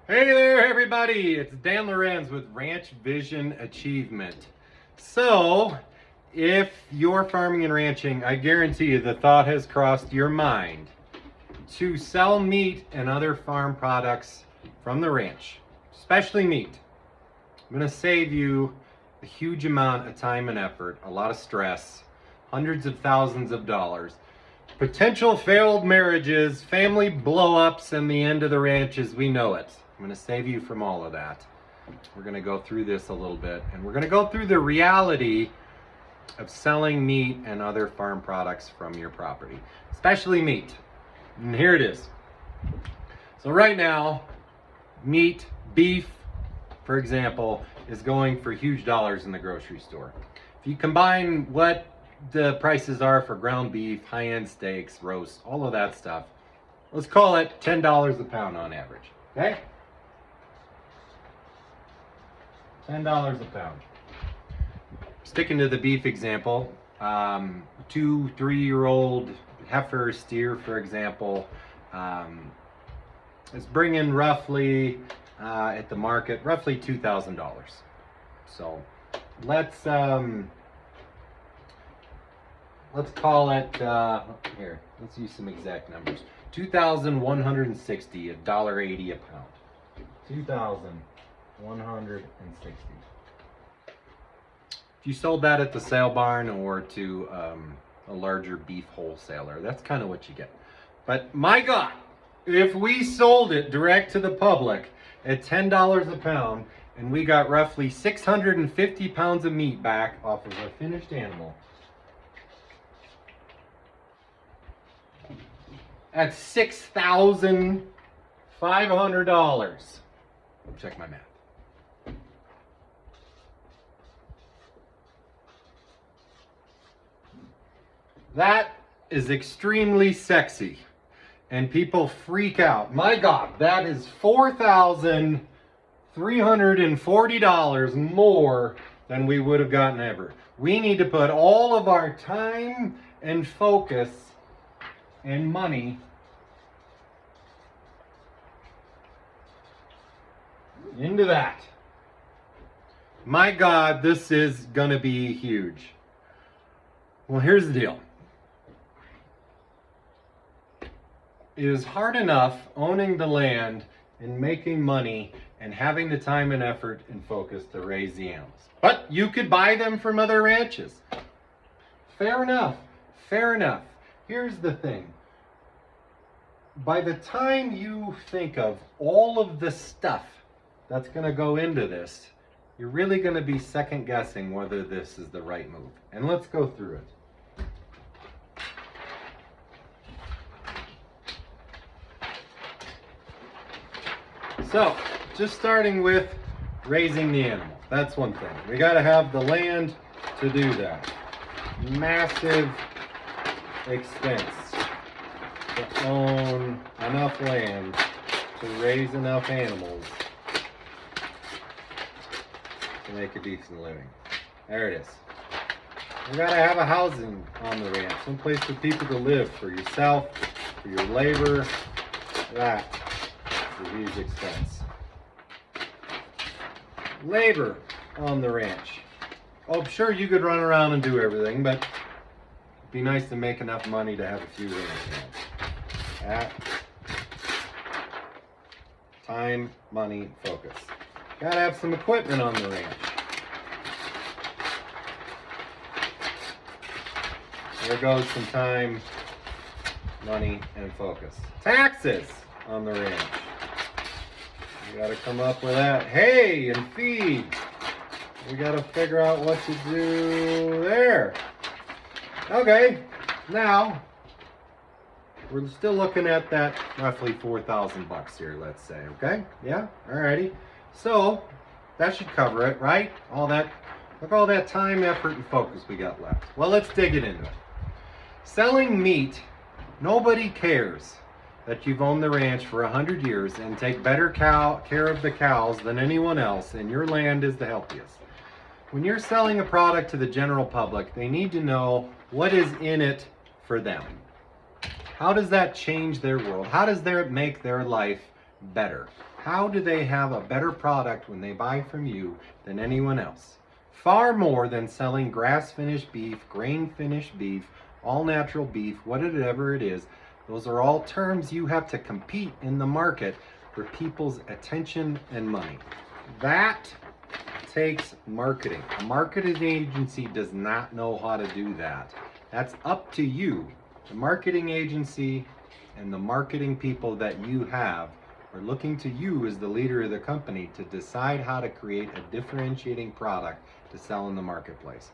Hey there, everybody. It's Dan Lorenz with Ranch Vision Achievement. So, if you're farming and ranching, I guarantee you the thought has crossed your mind to sell meat and other farm products from the ranch, especially meat. I'm going to save you a huge amount of time and effort, a lot of stress, hundreds of thousands of dollars, potential failed marriages, family blow-ups, and the end of the ranch as we know it. I'm going to save you from all of that. We're going to go through this a little bit, and we're going to go through the reality of selling meat and other farm products from your property, especially meat. And here it is. So right now, meat, beef, for example, is going for huge dollars in the grocery store. If you combine what the prices are for ground beef, high-end steaks, roasts, all of that stuff, let's call it $10 a pound on average, okay? $10 a pound. Sticking to the beef example, 2-3-year-old heifer steer, for example, is bringing roughly at the market roughly $2,000. So let's call it here. Let's use some exact numbers. 2,160, $1.80 a pound. 2,160. If you sold that at the sale barn or to a larger beef wholesaler, that's kind of what you get. But my God, if we sold it direct to the public at $10 a pound and we got roughly 650 pounds of meat back off of a finished animal, that's $6,500. Check my math. That is extremely sexy, and people freak out. My God, that is $4,340 more than we would have gotten ever. We need to put all of our time and focus and money into that. My God, this is gonna be huge. Well, here's the deal. It is hard enough owning the land and making money and having the time and effort and focus to raise the animals. But you could buy them from other ranches. Fair enough. Fair enough. Here's the thing. By the time you think of all of the stuff that's going to go into this, you're really going to be second guessing whether this is the right move. And let's go through it. So, just starting with raising the animal. That's one thing. We got to have the land to do that. Massive expense to own enough land to raise enough animals to make a decent living. There it is. We got to have a housing on the ranch, some place for people to live, for yourself, for your labor. That is a huge expense. Labor on the ranch. Oh, sure, you could run around and do everything, but it'd be nice to make enough money to have a few ranch hands. That time, money, focus. Gotta have some equipment on the ranch. There goes some time, money, and focus. Taxes on the ranch. You gotta come up with that. Hay and feed. We gotta figure out what to do there. Okay, now we're still looking at that roughly 4,000 bucks here, let's say, okay? Yeah, alrighty. So that should cover it, right? All that, look, all that time, effort, and focus we got left. Well, let's dig it into it. Selling meat, nobody cares that you've owned the ranch for 100 years and take better care of the cows than anyone else, and your land is the healthiest. When you're selling a product to the general public, they need to know what is in it for them. How does that change their world? How does that make their life better? How do they have a better product when they buy from you than anyone else? Far more than selling grass-finished beef, grain-finished beef, all-natural beef, whatever it is. Those are all terms you have to compete in the market for people's attention and money. That takes marketing. A marketing agency does not know how to do that. That's up to you. The marketing agency and the marketing people that you have are looking to you as the leader of the company to decide how to create a differentiating product to sell in the marketplace.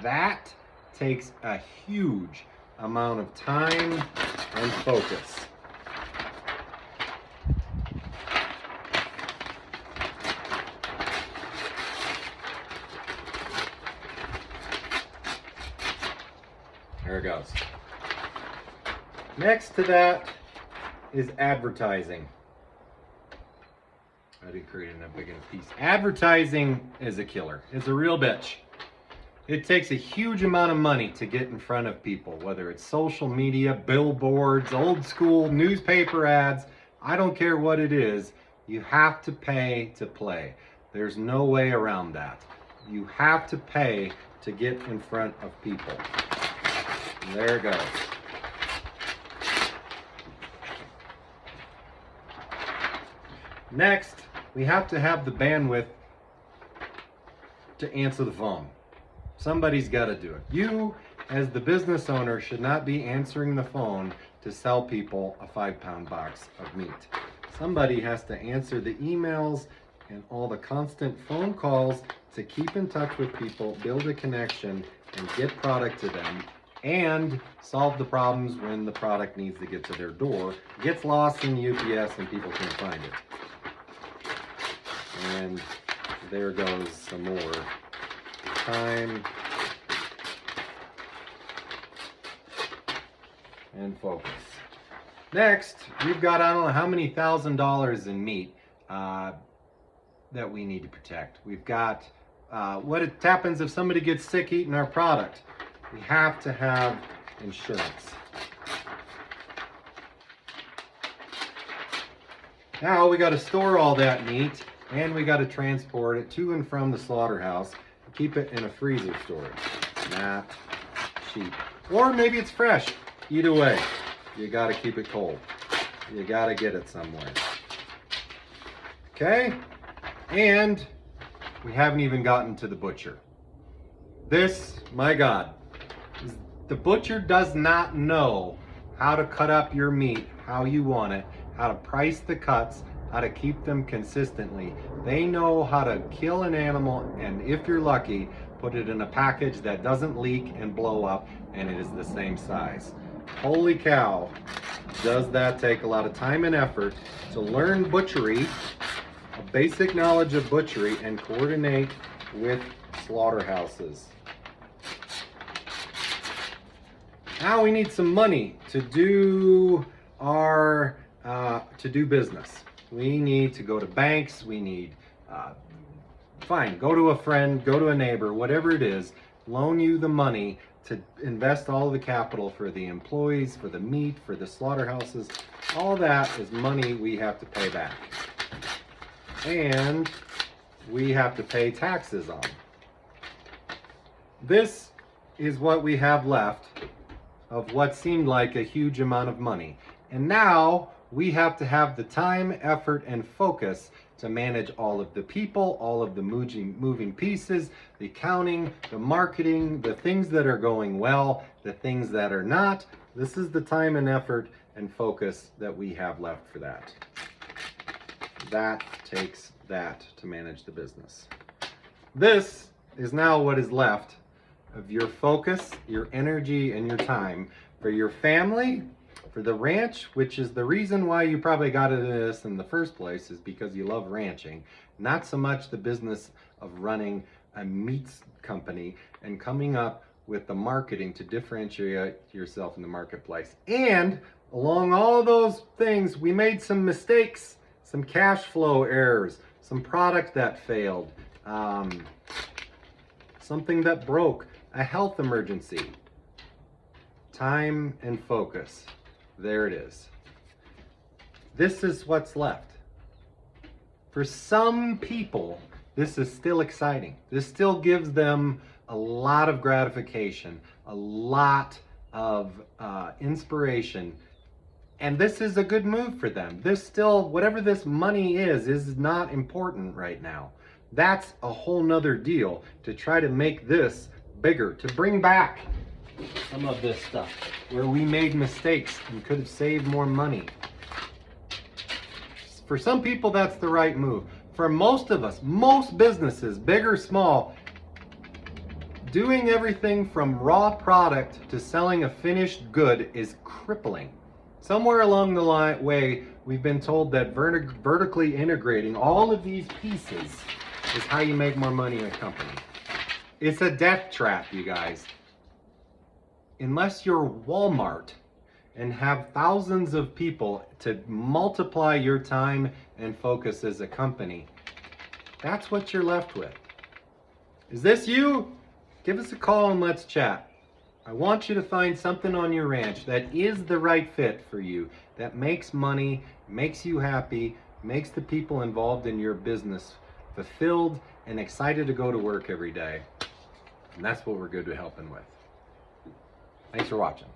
That takes a huge amount of time and focus. There it goes. Next to that is advertising. I didn't create enough big enough piece. Advertising is a killer. It's a real bitch. It takes a huge amount of money to get in front of people, whether it's social media, billboards, old school newspaper ads. I don't care what it is. You have to pay to play. There's no way around that. You have to pay to get in front of people. And there it goes. Next, we have to have the bandwidth to answer the phone. Somebody's got to do it. You, as the business owner, should not be answering the phone to sell people a 5-pound box of meat. Somebody has to answer the emails and all the constant phone calls to keep in touch with people, build a connection, and get product to them, and solve the problems when the product needs to get to their door, gets lost in UPS and people can't find it. And there goes some more time and focus. Next, we've got I don't know how many $1,000s in meat that we need to protect. We've got what happens if somebody gets sick eating our product. We have to have insurance. Now we got to store all that meat and we got to transport it to and from the slaughterhouse and keep it in a freezer storage. Not cheap. Or maybe it's fresh. Either way, you got to keep it cold. You got to get it somewhere. Okay? And we haven't even gotten to the butcher. This, my God, the butcher does not know how to cut up your meat how you want it, how to price the cuts, how to keep them consistently. They know how to kill an animal, and if you're lucky, put it in a package that doesn't leak and blow up, and it is the same size. Holy cow, does that take a lot of time and effort to learn butchery, a basic knowledge of butchery, and coordinate with slaughterhouses. Now we need some money to do our business. We need to go to banks. We need fine, go to a friend, go to a neighbor, whatever it is, loan you the money to invest all the capital for the employees, for the meat, for the slaughterhouses. All that is money we have to pay back. And we have to pay taxes on. This is what we have left of what seemed like a huge amount of money. And now we have to have the time, effort, and focus to manage all of the people, all of the moving pieces, the accounting, the marketing, the things that are going well, the things that are not. This is the time and effort and focus that we have left for that. That takes that to manage the business. This is now what is left of your focus, your energy, and your time for your family, for the ranch, which is the reason why you probably got into this in the first place, is because you love ranching, not so much the business of running a meats company and coming up with the marketing to differentiate yourself in the marketplace. And along all those things, we made some mistakes, some cash flow errors, some product that failed, something that broke, a health emergency. Time and focus. There it is. This is what's left. For some people, this is still exciting. This still gives them a lot of gratification, a lot of inspiration. And this is a good move for them. This still, whatever this money is not important right now. That's a whole nother deal to try to make this bigger, to bring back some of this stuff where we made mistakes and could have saved more money. For some people, that's the right move. For most of us, most businesses, big or small, doing everything from raw product to selling a finished good is crippling. Somewhere along the way, we've been told that vertically integrating all of these pieces is how you make more money in a company. It's a death trap, you guys. Unless you're Walmart and have thousands of people to multiply your time and focus as a company, that's what you're left with. Is this you? Give us a call and let's chat. I want you to find something on your ranch that is the right fit for you, that makes money, makes you happy, makes the people involved in your business fulfilled and excited to go to work every day. And that's what we're good at helping with. Thanks for watching.